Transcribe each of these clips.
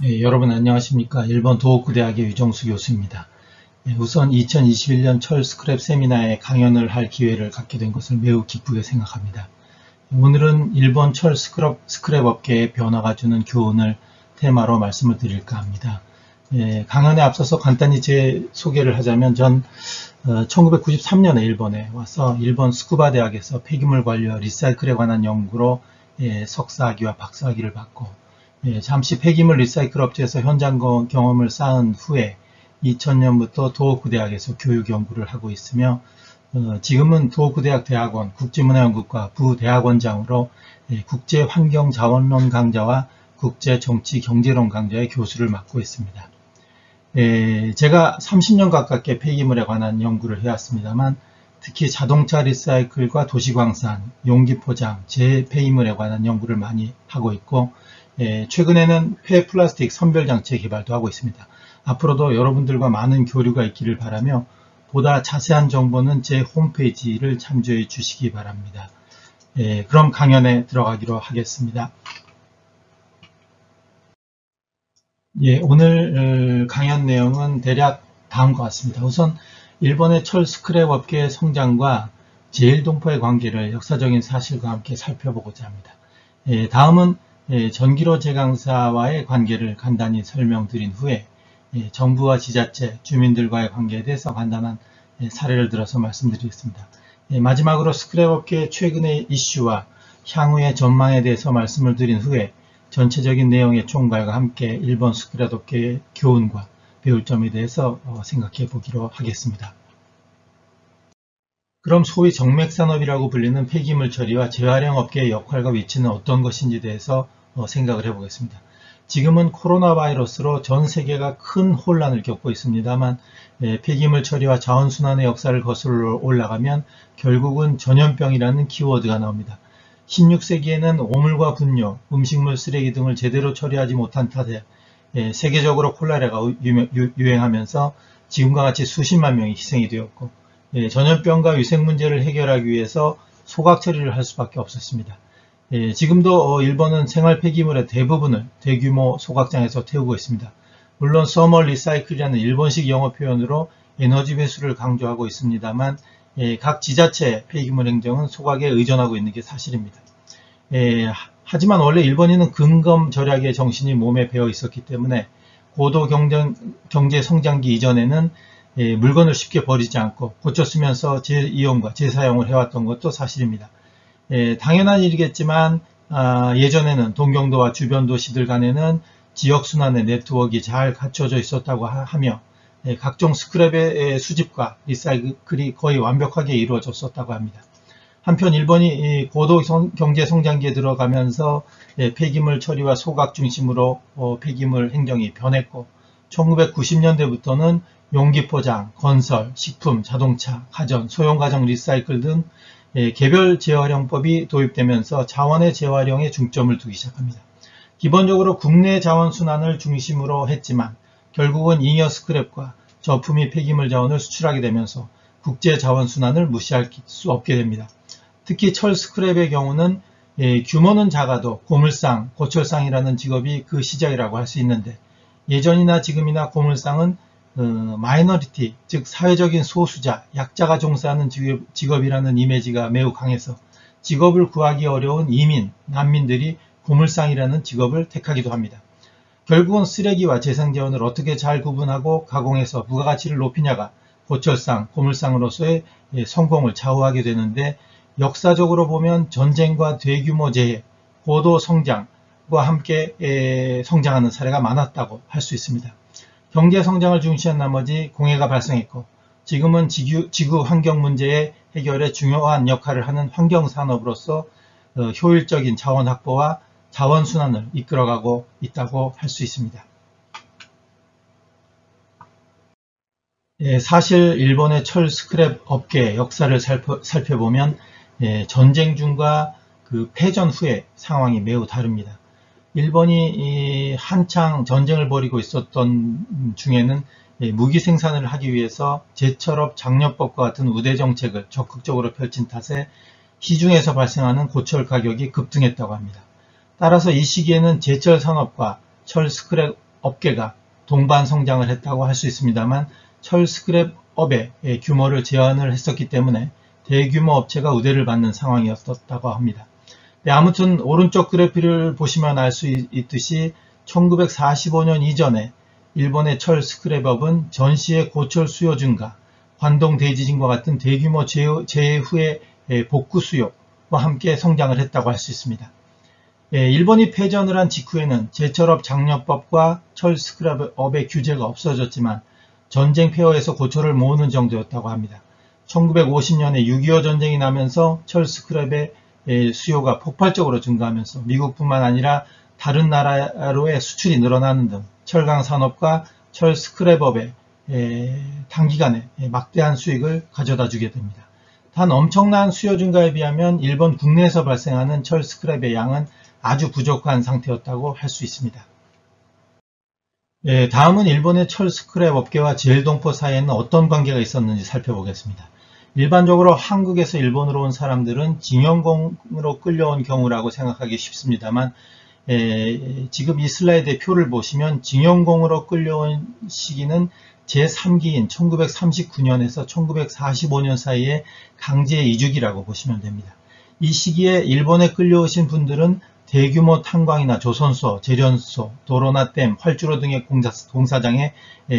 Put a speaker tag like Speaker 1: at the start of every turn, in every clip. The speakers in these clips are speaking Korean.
Speaker 1: 여러분 안녕하십니까. 일본 도호쿠 대학의 유정수 교수입니다. 우선 2021년 철 스크랩 세미나에 강연을 할 기회를 갖게 된 것을 매우 기쁘게 생각합니다. 오늘은 일본 철 스크랩 업계의 변화가 주는 교훈을 테마로 말씀을 드릴까 합니다. 강연에 앞서서 간단히 제 소개를 하자면 전 1993년에 일본에 와서 일본 스쿠바 대학에서 폐기물 관리와 리사이클에 관한 연구로 석사학위와 박사학위를 받고 잠시 폐기물 리사이클 업체에서 현장 경험을 쌓은 후에 2000년부터 도호쿠 대학에서 교육 연구를 하고 있으며 지금은 도호쿠 대학 대학원 국제문화연구과 부대학원장으로 국제환경자원론 강좌와 국제정치경제론 강좌의 교수를 맡고 있습니다. 제가 30년 가깝게 폐기물에 관한 연구를 해왔습니다만 특히 자동차 리사이클과 도시광산, 용기포장, 재폐기물에 관한 연구를 많이 하고 있고 최근에는 폐플라스틱 선별장치 개발도 하고 있습니다. 앞으로도 여러분들과 많은 교류가 있기를 바라며 보다 자세한 정보는 제 홈페이지를 참조해 주시기 바랍니다. 그럼 강연에 들어가기로 하겠습니다. 오늘 강연 내용은 대략 다음과 같습니다. 우선 일본의 철 스크랩 업계의 성장과 제일동포의 관계를 역사적인 사실과 함께 살펴보고자 합니다. 다음은 전기로 제강사와의 관계를 간단히 설명드린 후에 정부와 지자체, 주민들과의 관계에 대해서 간단한 사례를 들어서 말씀드리겠습니다. 마지막으로 스크랩 업계의 최근의 이슈와 향후의 전망에 대해서 말씀을 드린 후에 전체적인 내용의 총괄과 함께 일본 스크랩 업계의 교훈과 배울 점에 대해서 생각해 보기로 하겠습니다. 그럼 소위 정맥산업이라고 불리는 폐기물 처리와 재활용 업계의 역할과 위치는 어떤 것인지 대해서 생각을 해보겠습니다. 지금은 코로나 바이러스로 전 세계가 큰 혼란을 겪고 있습니다만 폐기물 처리와 자원순환의 역사를 거슬러 올라가면 결국은 전염병이라는 키워드가 나옵니다. 16세기에는 오물과 분뇨, 음식물 쓰레기 등을 제대로 처리하지 못한 탓에 세계적으로 콜레라가 유행하면서 지금과 같이 수십만 명이 희생이 되었고 전염병과 위생 문제를 해결하기 위해서 소각 처리를 할 수밖에 없었습니다. 지금도 일본은 생활 폐기물의 대부분을 대규모 소각장에서 태우고 있습니다. 물론 서멀 리사이클이라는 일본식 영어 표현으로 에너지 회수를 강조하고 있습니다만 각 지자체 폐기물 행정은 소각에 의존하고 있는 게 사실입니다. 하지만 원래 일본인은 근검 절약의 정신이 몸에 배어 있었기 때문에 고도 경제 성장기 이전에는 물건을 쉽게 버리지 않고 고쳐 쓰면서 재이용과 재사용을 해왔던 것도 사실입니다. 당연한 일이겠지만 예전에는 동경도와 주변 도시들 간에는 지역순환의 네트워크가 잘 갖춰져 있었다고 하며 각종 스크랩의 수집과 리사이클이 거의 완벽하게 이루어졌었다고 합니다. 한편 일본이 고도 경제 성장기에 들어가면서 폐기물 처리와 소각 중심으로 폐기물 행정이 변했고 1990년대부터는 용기 포장, 건설, 식품, 자동차, 가전, 소형가정 리사이클 등 개별 재활용법이 도입되면서 자원의 재활용에 중점을 두기 시작합니다. 기본적으로 국내 자원 순환을 중심으로 했지만 결국은 잉여 스크랩과 저품위 폐기물 자원을 수출하게 되면서 국제 자원 순환을 무시할 수 없게 됩니다. 특히 철 스크랩의 경우는 규모는 작아도 고물상, 고철상이라는 직업이 그 시작이라고 할 수 있는데 예전이나 지금이나 고물상은 마이너리티, 즉 사회적인 소수자, 약자가 종사하는 직업이라는 이미지가 매우 강해서 직업을 구하기 어려운 이민, 난민들이 고물상이라는 직업을 택하기도 합니다. 결국은 쓰레기와 재생자원을 어떻게 잘 구분하고 가공해서 부가가치를 높이냐가 고철상, 고물상으로서의 성공을 좌우하게 되는데 역사적으로 보면 전쟁과 대규모 재해, 고도 성장과 함께 성장하는 사례가 많았다고 할 수 있습니다. 경제 성장을 중시한 나머지 공해가 발생했고 지금은 지구 환경 문제의 해결에 중요한 역할을 하는 환경산업으로서 효율적인 자원 확보와 자원 순환을 이끌어가고 있다고 할 수 있습니다. 사실 일본의 철 스크랩 업계의 역사를 살펴보면 전쟁 중과 그 패전 후의 상황이 매우 다릅니다. 일본이 한창 전쟁을 벌이고 있었던 중에는 무기 생산을 하기 위해서 제철업 장려법과 같은 우대 정책을 적극적으로 펼친 탓에 시중에서 발생하는 고철 가격이 급등했다고 합니다. 따라서 이 시기에는 제철 산업과 철 스크랩 업계가 동반 성장을 했다고 할 수 있습니다만 철 스크랩업의 규모를 제한을 했었기 때문에 대규모 업체가 우대를 받는 상황이었다고 합니다. 네, 아무튼 오른쪽 그래프를 보시면 알 수 있듯이 1945년 이전에 일본의 철 스크랩업은 전시의 고철 수요 증가, 관동 대지진과 같은 대규모 재해 후의 복구 수요와 함께 성장을 했다고 할 수 있습니다. 일본이 패전을 한 직후에는 제철업 장려법과 철 스크랩업의 규제가 없어졌지만 전쟁 폐허에서 고철을 모으는 정도였다고 합니다. 1950년에 6.25 전쟁이 나면서 철 스크랩의 수요가 폭발적으로 증가하면서 미국뿐만 아니라 다른 나라로의 수출이 늘어나는 등 철강 산업과 철 스크랩업의 단기간에 막대한 수익을 가져다 주게 됩니다. 단 엄청난 수요 증가에 비하면 일본 국내에서 발생하는 철 스크랩의 양은 아주 부족한 상태였다고 할 수 있습니다. 다음은 일본의 철 스크랩 업계와 제일동포 사이에는 어떤 관계가 있었는지 살펴보겠습니다. 일반적으로 한국에서 일본으로 온 사람들은 징용공으로 끌려온 경우라고 생각하기 쉽습니다만 지금 이 슬라이드의 표를 보시면 징용공으로 끌려온 시기는 제3기인 1939년에서 1945년 사이의 강제 이주기라고 보시면 됩니다. 이 시기에 일본에 끌려오신 분들은 대규모 탄광이나 조선소, 제련소, 도로나 댐, 활주로 등의 공사장에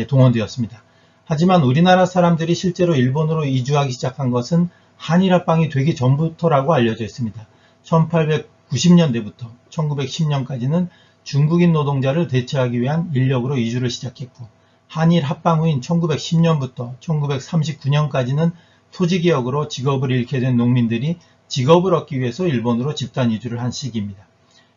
Speaker 1: 동원되었습니다. 하지만 우리나라 사람들이 실제로 일본으로 이주하기 시작한 것은 한일합방이 되기 전부터라고 알려져 있습니다. 1890년대부터 1910년까지는 중국인 노동자를 대체하기 위한 인력으로 이주를 시작했고 한일 합방 후인 1910년부터 1939년까지는 토지개혁으로 직업을 잃게 된 농민들이 직업을 얻기 위해서 일본으로 집단 이주를 한 시기입니다.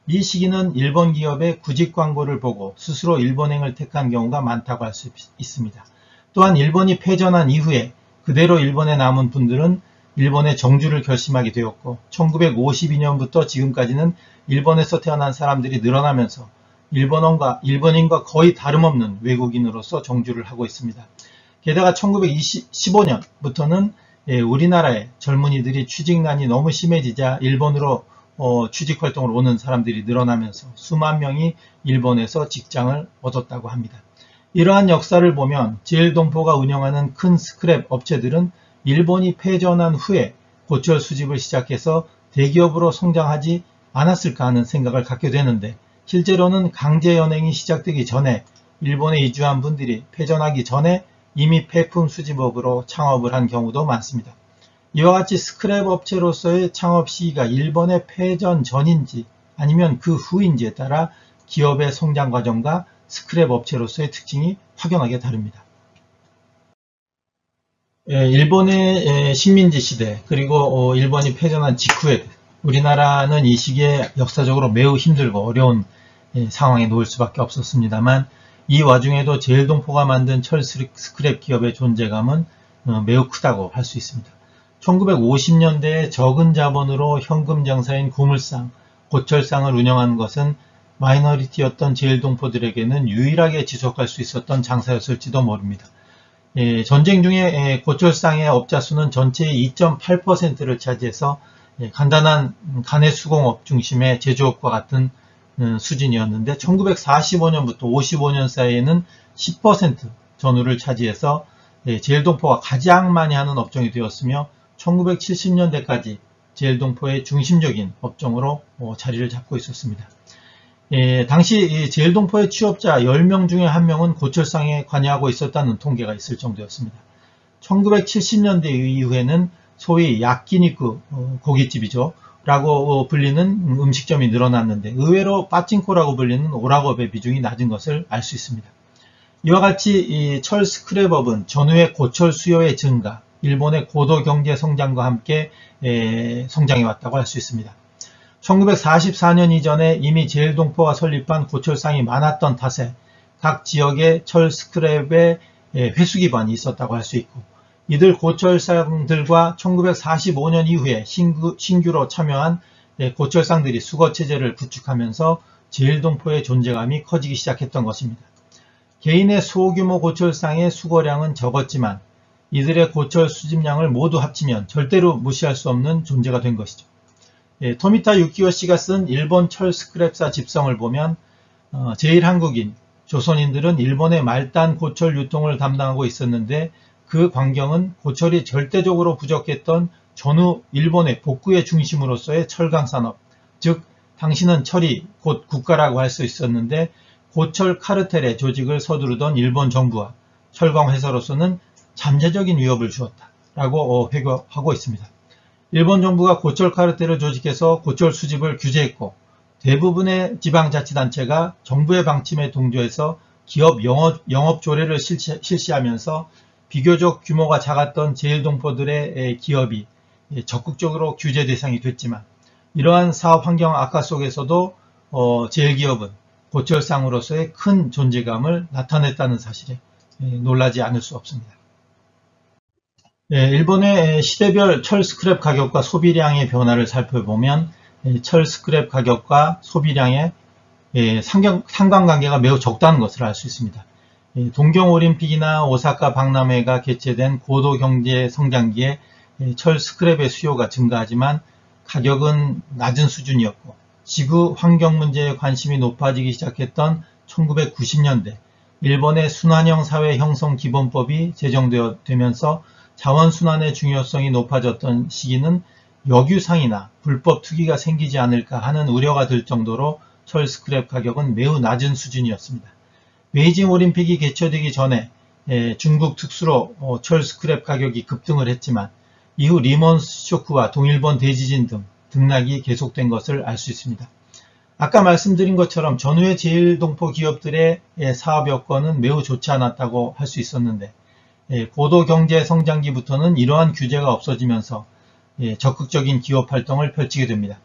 Speaker 1: 이 시기는 일본 기업의 구직 광고를 보고 스스로 일본행을 택한 경우가 많다고 할 수 있습니다. 또한 일본이 패전한 이후에 그대로 일본에 남은 분들은 일본의 정주를 결심하게 되었고 1952년부터 지금까지는 일본에서 태어난 사람들이 늘어나면서 일본인과 거의 다름없는 외국인으로서 정주를 하고 있습니다. 게다가 1915년부터는 우리나라의 젊은이들이 취직난이 너무 심해지자 일본으로 취직활동을 오는 사람들이 늘어나면서 수만 명이 일본에서 직장을 얻었다고 합니다. 이러한 역사를 보면 제일동포가 운영하는 큰 스크랩 업체들은 일본이 패전한 후에 고철 수집을 시작해서 대기업으로 성장하지 않았을까 하는 생각을 갖게 되는데 실제로는 강제 연행이 시작되기 전에 일본에 이주한 분들이 패전하기 전에 이미 폐품 수집업으로 창업을 한 경우도 많습니다. 이와 같이 스크랩 업체로서의 창업 시기가 일본의 패전 전인지 아니면 그 후인지에 따라 기업의 성장 과정과 스크랩 업체로서의 특징이 확연하게 다릅니다. 일본의 식민지 시대 그리고 일본이 패전한 직후에 우리나라는 이 시기에 역사적으로 매우 힘들고 어려운 상황에 놓일 수밖에 없었습니다만 이 와중에도 제일동포가 만든 철 스크랩 기업의 존재감은 매우 크다고 할 수 있습니다. 1950년대에 적은 자본으로 현금 장사인 고물상, 고철상을 운영한 것은 마이너리티였던 제일동포들에게는 유일하게 지속할 수 있었던 장사였을지도 모릅니다. 전쟁 중에 고철상의 업자 수는 전체의 2.8%를 차지해서 간단한 간해수공업 중심의 제조업과 같은 수준이었는데 1945년부터 55년 사이에는 10% 전후를 차지해서 제일동포가 가장 많이 하는 업종이 되었으며 1970년대까지 제일동포의 중심적인 업종으로 자리를 잡고 있었습니다. 당시 제일동포의 취업자 10명 중에 1명은 고철상에 관여하고 있었다는 통계가 있을 정도였습니다. 1970년대 이후에는 소위 야끼니쿠 고깃집이죠. 라고 불리는 음식점이 늘어났는데 의외로 빠찡코라고 불리는 오락업의 비중이 낮은 것을 알 수 있습니다. 이와 같이 이 철 스크랩업은 전후의 고철 수요의 증가, 일본의 고도 경제 성장과 함께 성장해 왔다고 할 수 있습니다. 1944년 이전에 이미 제일동포가 설립한 고철상이 많았던 탓에 각 지역에 철 스크랩의 회수 기반이 있었다고 할 수 있고 이들 고철상들과 1945년 이후에 신규로 참여한 고철상들이 수거체제를 구축하면서 제일동포의 존재감이 커지기 시작했던 것입니다. 개인의 소규모 고철상의 수거량은 적었지만 이들의 고철 수집량을 모두 합치면 절대로 무시할 수 없는 존재가 된 것이죠. 토미타 유키오 씨가 쓴 일본 철 스크랩사 집성을 보면 제일 한국인, 조선인들은 일본의 말단 고철 유통을 담당하고 있었는데 그 광경은 고철이 절대적으로 부족했던 전후 일본의 복구의 중심으로서의 철강산업, 즉 당시는 철이 곧 국가라고 할 수 있었는데 고철 카르텔의 조직을 서두르던 일본 정부와 철강회사로서는 잠재적인 위협을 주었다라고 회고하고 있습니다. 일본 정부가 고철 카르텔을 조직해서 고철 수집을 규제했고 대부분의 지방자치단체가 정부의 방침에 동조해서 기업 영업 조례를 실시하면서 비교적 규모가 작았던 제일동포들의 기업이 적극적으로 규제 대상이 됐지만 이러한 사업 환경 악화 속에서도 제일기업은 고철상으로서의 큰 존재감을 나타냈다는 사실에 놀라지 않을 수 없습니다. 일본의 시대별 철 스크랩 가격과 소비량의 변화를 살펴보면 철 스크랩 가격과 소비량의 상관관계가 매우 적다는 것을 알 수 있습니다. 동경올림픽이나 오사카 박람회가 개최된 고도 경제 성장기에 철 스크랩의 수요가 증가하지만 가격은 낮은 수준이었고 지구 환경 문제에 관심이 높아지기 시작했던 1990년대 일본의 순환형 사회 형성 기본법이 제정되면서 자원순환의 중요성이 높아졌던 시기는 역유상이나 불법 투기가 생기지 않을까 하는 우려가 들 정도로 철 스크랩 가격은 매우 낮은 수준이었습니다. 베이징 올림픽이 개최되기 전에 중국 특수로 철 스크랩 가격이 급등을 했지만 이후 리먼 쇼크와 동일본 대지진 등 등락이 계속된 것을 알 수 있습니다. 아까 말씀드린 것처럼 전후의 제일동포 기업들의 사업 여건은 매우 좋지 않았다고 할 수 있었는데 고도 경제 성장기부터는 이러한 규제가 없어지면서 적극적인 기업 활동을 펼치게 됩니다.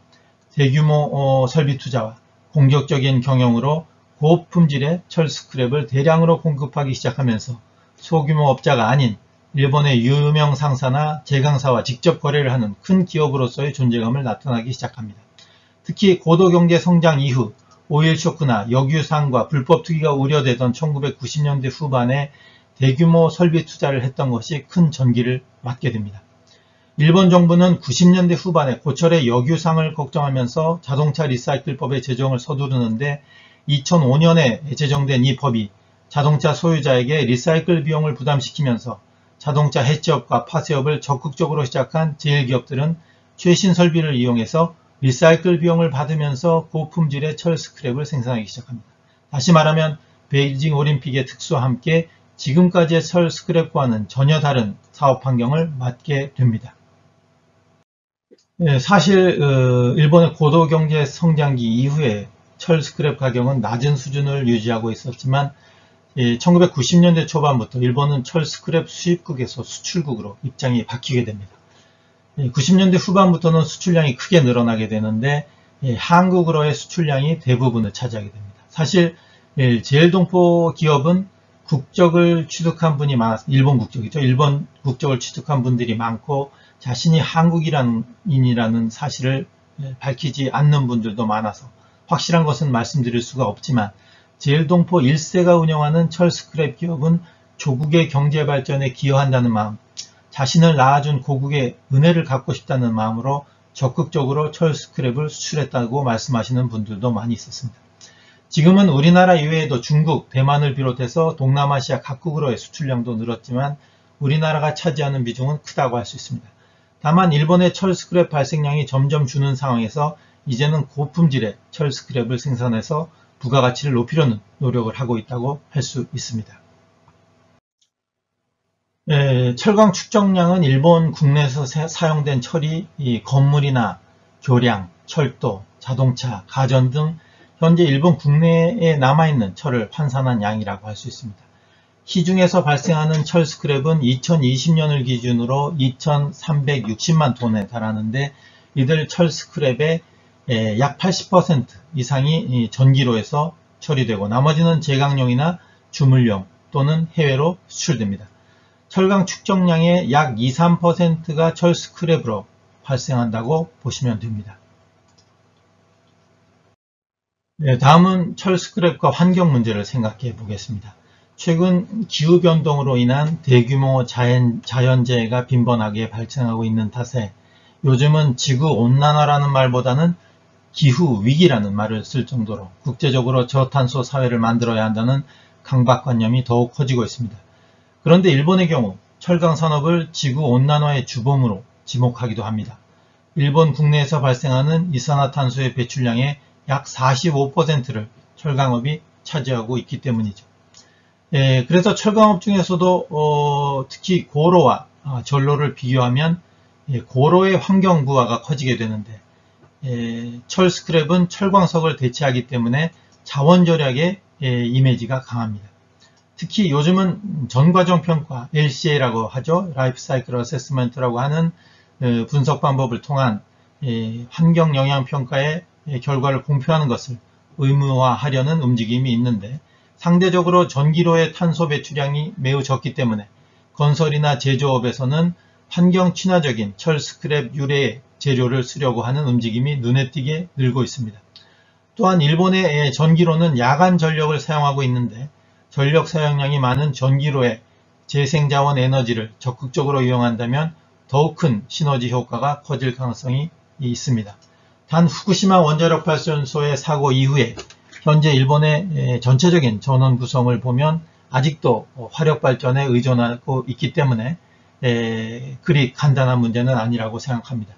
Speaker 1: 대규모 설비 투자와 공격적인 경영으로 고품질의 철 스크랩을 대량으로 공급하기 시작하면서 소규모 업자가 아닌 일본의 유명 상사나 제강사와 직접 거래를 하는 큰 기업으로서의 존재감을 나타나기 시작합니다. 특히 고도경제 성장 이후 오일 쇼크나 역유상과 불법 투기가 우려되던 1990년대 후반에 대규모 설비 투자를 했던 것이 큰 전기를 맞게 됩니다. 일본 정부는 90년대 후반에 고철의 역유상을 걱정하면서 자동차 리사이클법의 제정을 서두르는데 2005년에 제정된 이 법이 자동차 소유자에게 리사이클 비용을 부담시키면서 자동차 해치업과 파쇄업을 적극적으로 시작한 제일기업들은 최신 설비를 이용해서 리사이클 비용을 받으면서 고품질의 철 스크랩을 생산하기 시작합니다. 다시 말하면 베이징 올림픽의 특수와 함께 지금까지의 철 스크랩과는 전혀 다른 사업 환경을 맞게 됩니다. 사실 일본의 고도 경제 성장기 이후에 철 스크랩 가격은 낮은 수준을 유지하고 있었지만 1990년대 초반부터 일본은 철 스크랩 수입국에서 수출국으로 입장이 바뀌게 됩니다. 90년대 후반부터는 수출량이 크게 늘어나게 되는데 한국으로의 수출량이 대부분을 차지하게 됩니다. 사실 제일동포 기업은 국적을 취득한 분이 많았습니다. 일본 국적이죠. 일본 국적을 취득한 분들이 많고 자신이 한국인이라는 사실을 밝히지 않는 분들도 많아서 확실한 것은 말씀드릴 수가 없지만 제일동포 1세가 운영하는 철 스크랩 기업은 조국의 경제 발전에 기여한다는 마음, 자신을 낳아준 고국의 은혜를 갚고 싶다는 마음으로 적극적으로 철 스크랩을 수출했다고 말씀하시는 분들도 많이 있었습니다. 지금은 우리나라 이외에도 중국, 대만을 비롯해서 동남아시아 각국으로의 수출량도 늘었지만 우리나라가 차지하는 비중은 크다고 할 수 있습니다. 다만 일본의 철 스크랩 발생량이 점점 주는 상황에서 이제는 고품질의 철 스크랩을 생산해서 부가가치를 높이려는 노력을 하고 있다고 할 수 있습니다. 철강 축적량은 일본 국내에서 사용된 철이 건물이나 교량, 철도, 자동차, 가전 등 현재 일본 국내에 남아있는 철을 환산한 양이라고 할 수 있습니다. 시중에서 발생하는 철 스크랩은 2020년을 기준으로 2,360만 톤에 달하는데 이들 철 스크랩의 약 80% 이상이 전기로에서 처리되고 나머지는 제강용이나 주물용 또는 해외로 수출됩니다. 철강 축적량의 약 2~3%가 철 스크랩으로 발생한다고 보시면 됩니다. 다음은 철 스크랩과 환경 문제를 생각해 보겠습니다. 최근 기후변동으로 인한 대규모 자연재해가 빈번하게 발생하고 있는 탓에 요즘은 지구온난화라는 말보다는 기후 위기라는 말을 쓸 정도로 국제적으로 저탄소 사회를 만들어야 한다는 강박관념이 더욱 커지고 있습니다. 그런데 일본의 경우 철강 산업을 지구 온난화의 주범으로 지목하기도 합니다. 일본 국내에서 발생하는 이산화탄소의 배출량의 약 45%를 철강업이 차지하고 있기 때문이죠. 그래서 철강업 중에서도 특히 고로와 전로를 비교하면 고로의 환경 부하가 커지게 되는데 철 스크랩은 철광석을 대체하기 때문에 자원 절약의 이미지가 강합니다. 특히 요즘은 전과정 평가, LCA라고 하죠. 라이프 사이클 어세스먼트라고 하는 분석 방법을 통한 환경 영향 평가의 결과를 공표하는 것을 의무화하려는 움직임이 있는데 상대적으로 전기로의 탄소 배출량이 매우 적기 때문에 건설이나 제조업에서는 환경 친화적인 철 스크랩 유래의 재료를 쓰려고 하는 움직임이 눈에 띄게 늘고 있습니다. 또한 일본의 전기로는 야간 전력을 사용하고 있는데 전력 사용량이 많은 전기로의 재생자원 에너지를 적극적으로 이용한다면 더욱 큰 시너지 효과가 커질 가능성이 있습니다. 단 후쿠시마 원자력 발전소의 사고 이후에 현재 일본의 전체적인 전원 구성을 보면 아직도 화력 발전에 의존하고 있기 때문에 그리 간단한 문제는 아니라고 생각합니다.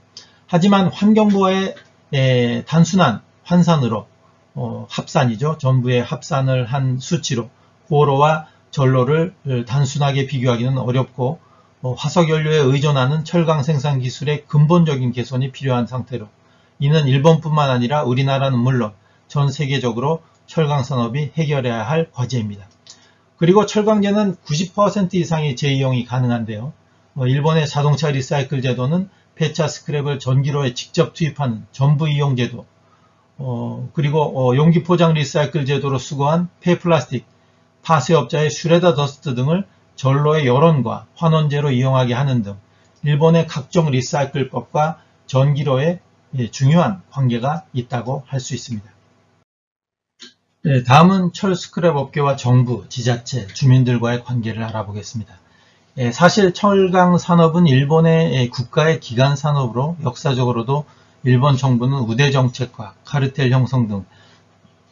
Speaker 1: 하지만 환경부와의 단순한 환산으로 합산이죠. 전부의 합산을 한 수치로 고로와 전로를 단순하게 비교하기는 어렵고 화석연료에 의존하는 철강 생산 기술의 근본적인 개선이 필요한 상태로 이는 일본뿐만 아니라 우리나라는 물론 전 세계적으로 철강 산업이 해결해야 할 과제입니다. 그리고 철강제는 90% 이상의 재이용이 가능한데요. 일본의 자동차 리사이클 제도는 폐차 스크랩을 전기로에 직접 투입하는 전부 이용 제도, 그리고 용기 포장 리사이클 제도로 수거한 폐플라스틱, 파쇄업자의 슈레더 더스트 등을 전로의 열원과 환원제로 이용하게 하는 등 일본의 각종 리사이클법과 전기로의 중요한 관계가 있다고 할 수 있습니다. 다음은 철 스크랩 업계와 정부, 지자체, 주민들과의 관계를 알아보겠습니다. 사실 철강 산업은 일본의 국가의 기간 산업으로 역사적으로도 일본 정부는 우대 정책과 카르텔 형성 등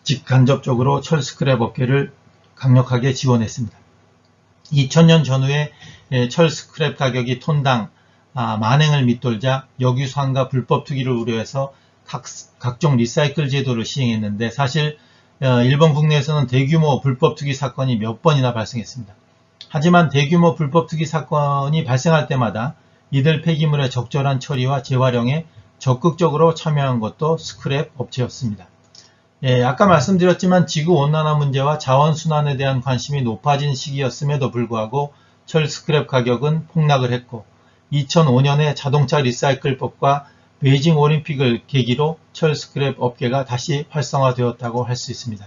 Speaker 1: 직간접적으로 철 스크랩 업계를 강력하게 지원했습니다. 2000년 전후에 철 스크랩 가격이 톤당 만행을 밑돌자 역유수환과 불법 투기를 우려해서 각종 리사이클 제도를 시행했는데 사실 일본 국내에서는 대규모 불법 투기 사건이 몇 번이나 발생했습니다. 하지만 대규모 불법 투기 사건이 발생할 때마다 이들 폐기물의 적절한 처리와 재활용에 적극적으로 참여한 것도 스크랩 업체였습니다. 아까 말씀드렸지만 지구온난화 문제와 자원순환에 대한 관심이 높아진 시기였음에도 불구하고 철 스크랩 가격은 폭락을 했고 2005년에 자동차 리사이클법과 베이징 올림픽을 계기로 철 스크랩 업계가 다시 활성화되었다고 할 수 있습니다.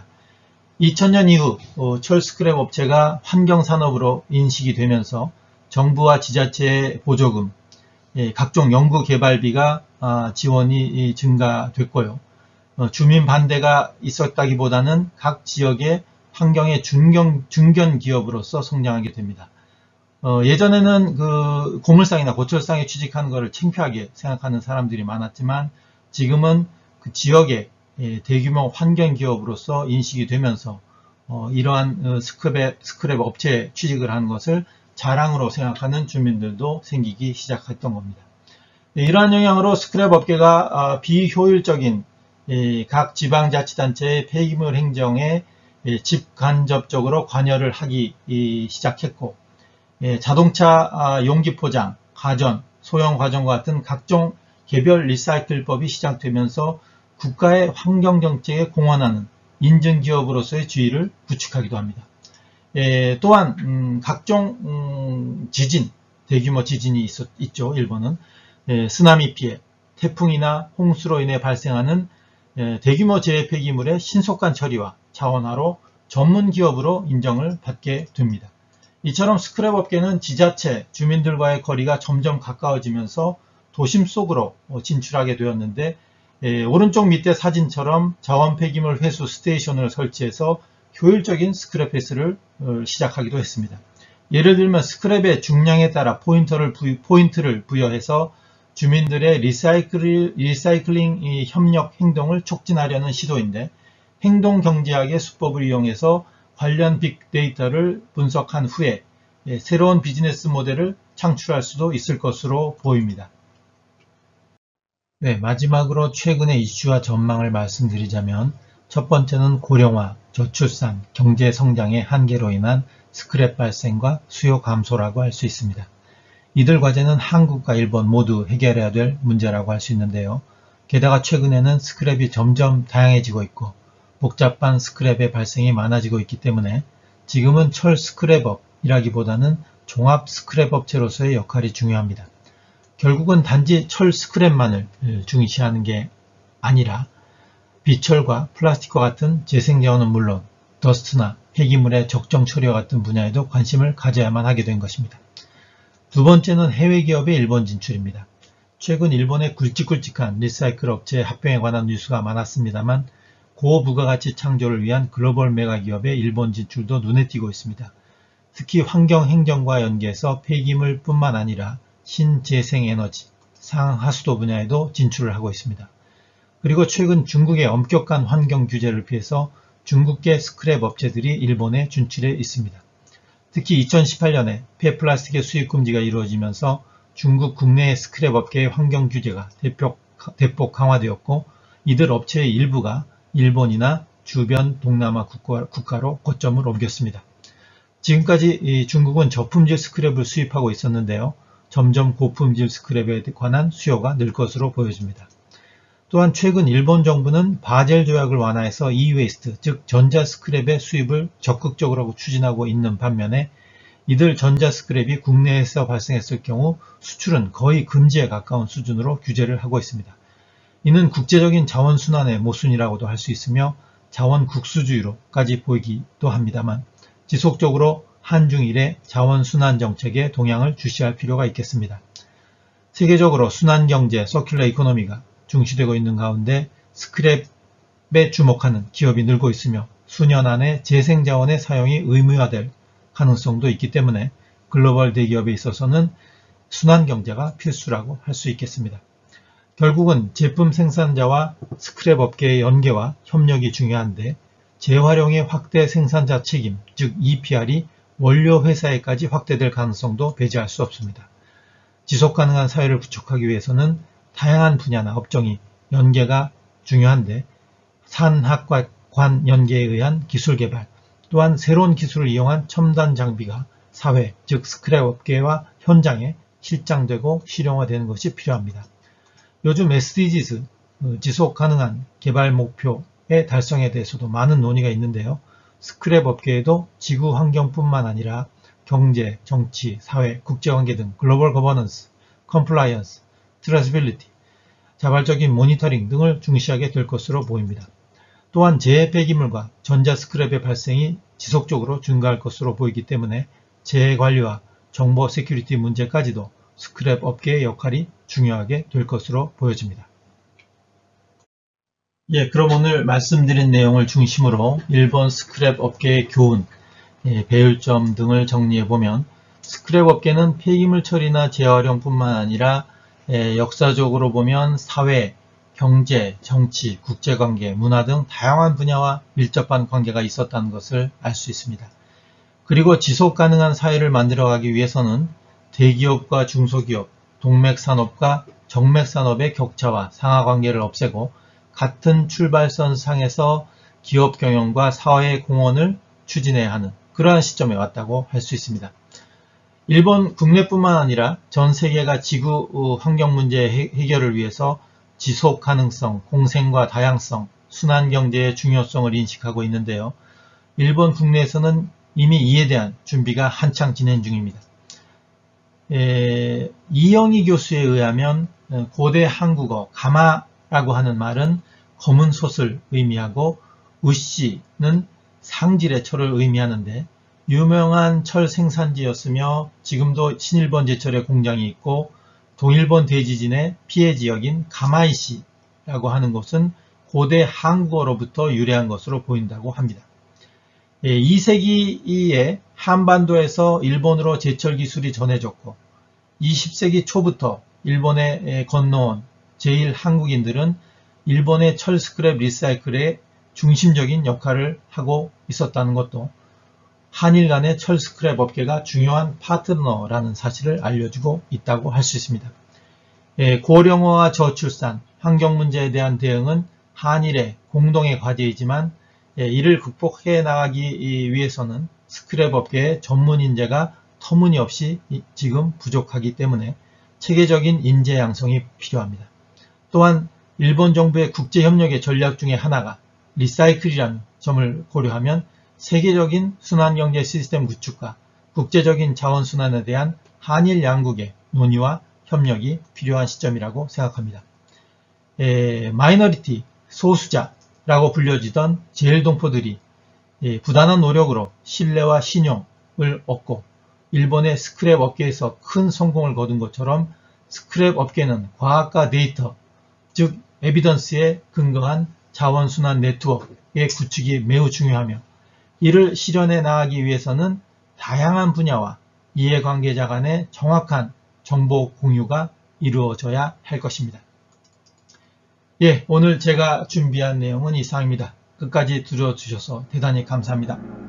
Speaker 1: 2000년 이후 철 스크랩 업체가 환경산업으로 인식이 되면서 정부와 지자체의 보조금, 각종 연구개발비가 지원이 증가됐고요. 주민 반대가 있었다기보다는 각 지역의 환경의 중견 기업으로서 성장하게 됩니다. 예전에는 그 고물상이나 고철상에 취직하는 것을 창피하게 생각하는 사람들이 많았지만 지금은 그 지역의 대규모 환경 기업으로서 인식이 되면서 이러한 스크랩 업체에 취직을 하는 것을 자랑으로 생각하는 주민들도 생기기 시작했던 겁니다. 이러한 영향으로 스크랩 업계가 비효율적인 각 지방자치단체의 폐기물 행정에 직간접적으로 관여를 하기 시작했고 자동차 용기 포장, 가전, 소형 가전과 같은 각종 개별 리사이클법이 시작되면서 국가의 환경정책에 공헌하는 인증기업으로서의 지위를 구축하기도 합니다. 또한 각종 지진, 대규모 지진이 있죠. 일본은 쓰나미 피해, 태풍이나 홍수로 인해 발생하는 대규모 재해 폐기물의 신속한 처리와 자원화로 전문 기업으로 인정을 받게 됩니다. 이처럼 스크랩 업계는 지자체, 주민들과의 거리가 점점 가까워지면서 도심 속으로 진출하게 되었는데 오른쪽 밑에 사진처럼 자원 폐기물 회수 스테이션을 설치해서 효율적인 스크랩 회수를 시작하기도 했습니다. 예를 들면 스크랩의 중량에 따라 포인트를 부여해서 주민들의 리사이클링 협력 행동을 촉진하려는 시도인데, 행동경제학의 수법을 이용해서 관련 빅데이터를 분석한 후에 새로운 비즈니스 모델을 창출할 수도 있을 것으로 보입니다. 네, 마지막으로 최근의 이슈와 전망을 말씀드리자면, 첫 번째는 고령화, 저출산, 경제 성장의 한계로 인한 스크랩 발생과 수요 감소라고 할 수 있습니다. 이들 과제는 한국과 일본 모두 해결해야 될 문제라고 할 수 있는데요. 게다가 최근에는 스크랩이 점점 다양해지고 있고 복잡한 스크랩의 발생이 많아지고 있기 때문에 지금은 철 스크랩업이라기보다는 종합 스크랩업체로서의 역할이 중요합니다. 결국은 단지 철 스크랩만을 중시하는 게 아니라 비철과 플라스틱과 같은 재생자원은 물론 더스트나 폐기물의 적정 처리와 같은 분야에도 관심을 가져야만 하게 된 것입니다. 두 번째는 해외 기업의 일본 진출입니다. 최근 일본의 굵직굵직한 리사이클 업체 합병에 관한 뉴스가 많았습니다만 고부가가치 창조를 위한 글로벌 메가기업의 일본 진출도 눈에 띄고 있습니다. 특히 환경행정과 연계해서 폐기물뿐만 아니라 신재생에너지, 상하수도 분야에도 진출을 하고 있습니다. 그리고 최근 중국의 엄격한 환경 규제를 피해서 중국계 스크랩 업체들이 일본에 진출해 있습니다. 특히 2018년에 폐플라스틱의 수입 금지가 이루어지면서 중국 국내의 스크랩 업계의 환경 규제가 대폭 강화되었고 이들 업체의 일부가 일본이나 주변 동남아 국가로 거점을 옮겼습니다. 지금까지 중국은 저품질 스크랩을 수입하고 있었는데요. 점점 고품질 스크랩에 관한 수요가 늘 것으로 보여집니다. 또한 최근 일본 정부는 바젤 조약을 완화해서 e-waste, 즉 전자 스크랩의 수입을 적극적으로 추진하고 있는 반면에 이들 전자 스크랩이 국내에서 발생했을 경우 수출은 거의 금지에 가까운 수준으로 규제를 하고 있습니다. 이는 국제적인 자원순환의 모순이라고도 할 수 있으며 자원 국수주의로까지 보이기도 합니다만 지속적으로 한중일의 자원순환 정책에 동향을 주시할 필요가 있겠습니다. 세계적으로 순환경제, 서큘러 이코노미가 중시되고 있는 가운데 스크랩에 주목하는 기업이 늘고 있으며 수년 안에 재생자원의 사용이 의무화될 가능성도 있기 때문에 글로벌 대기업에 있어서는 순환경제가 필수라고 할 수 있겠습니다. 결국은 제품 생산자와 스크랩 업계의 연계와 협력이 중요한데 재활용의 확대 생산자 책임, 즉 EPR이 원료 회사에까지 확대될 가능성도 배제할 수 없습니다. 지속가능한 사회를 구축하기 위해서는 다양한 분야나 업종이 연계가 중요한데 산학관 연계에 의한 기술 개발, 또한 새로운 기술을 이용한 첨단 장비가 사회, 즉 스크랩 업계와 현장에 실장되고 실용화되는 것이 필요합니다. 요즘 SDGs, 지속가능한 개발 목표의 달성에 대해서도 많은 논의가 있는데요. 스크랩 업계에도 지구 환경뿐만 아니라 경제, 정치, 사회, 국제관계 등 글로벌 거버넌스, 컴플라이언스, 트레이서빌리티, 자발적인 모니터링 등을 중시하게 될 것으로 보입니다. 또한 재해 폐기물과 전자 스크랩의 발생이 지속적으로 증가할 것으로 보이기 때문에 재해 관리와 정보 세큐리티 문제까지도 스크랩 업계의 역할이 중요하게 될 것으로 보여집니다. 그럼 오늘 말씀드린 내용을 중심으로 일본 스크랩 업계의 교훈, 배울 점 등을 정리해보면 스크랩 업계는 폐기물 처리나 재활용뿐만 아니라 역사적으로 보면 사회, 경제, 정치, 국제관계, 문화 등 다양한 분야와 밀접한 관계가 있었다는 것을 알 수 있습니다. 그리고 지속가능한 사회를 만들어가기 위해서는 대기업과 중소기업, 동맥산업과 정맥산업의 격차와 상하관계를 없애고 같은 출발선 상에서 기업 경영과 사회 공헌을 추진해야 하는 그러한 시점에 왔다고 할 수 있습니다. 일본 국내뿐만 아니라 전 세계가 지구 환경 문제 해결을 위해서 지속 가능성, 공생과 다양성, 순환경제의 중요성을 인식하고 있는데요. 일본 국내에서는 이미 이에 대한 준비가 한창 진행 중입니다. 이영희 교수에 의하면 고대 한국어 가마라고 하는 말은 검은 솥을 의미하고 우시는 상질의 철을 의미하는데 유명한 철 생산지였으며 지금도 신일본 제철의 공장이 있고 동일본 대지진의 피해 지역인 가마이시라고 하는 곳은 고대 한국어로부터 유래한 것으로 보인다고 합니다. 2세기에 한반도에서 일본으로 제철 기술이 전해졌고 20세기 초부터 일본에 건너온 제1한국인들은 일본의 철 스크랩 리사이클에 중심적인 역할을 하고 있었다는 것도 한일 간의 철 스크랩 업계가 중요한 파트너라는 사실을 알려주고 있다고 할 수 있습니다. 고령화와 저출산, 환경 문제에 대한 대응은 한일의 공동의 과제이지만 이를 극복해 나가기 위해서는 스크랩 업계의 전문 인재가 터무니없이 지금 부족하기 때문에 체계적인 인재 양성이 필요합니다. 또한 일본 정부의 국제협력의 전략 중에 하나가 리사이클이라는 점을 고려하면 세계적인 순환경제 시스템 구축과 국제적인 자원순환에 대한 한일 양국의 논의와 협력이 필요한 시점이라고 생각합니다. 마이너리티, 소수자라고 불려지던 제일동포들이 부단한 노력으로 신뢰와 신용을 얻고 일본의 스크랩 업계에서 큰 성공을 거둔 것처럼 스크랩 업계는 과학과 데이터, 즉 에비던스에 근거한 자원순환 네트워크의 구축이 매우 중요하며 이를 실현해 나가기 위해서는 다양한 분야와 이해관계자 간의 정확한 정보 공유가 이루어져야 할 것입니다. 오늘 제가 준비한 내용은 이상입니다. 끝까지 들어주셔서 대단히 감사합니다.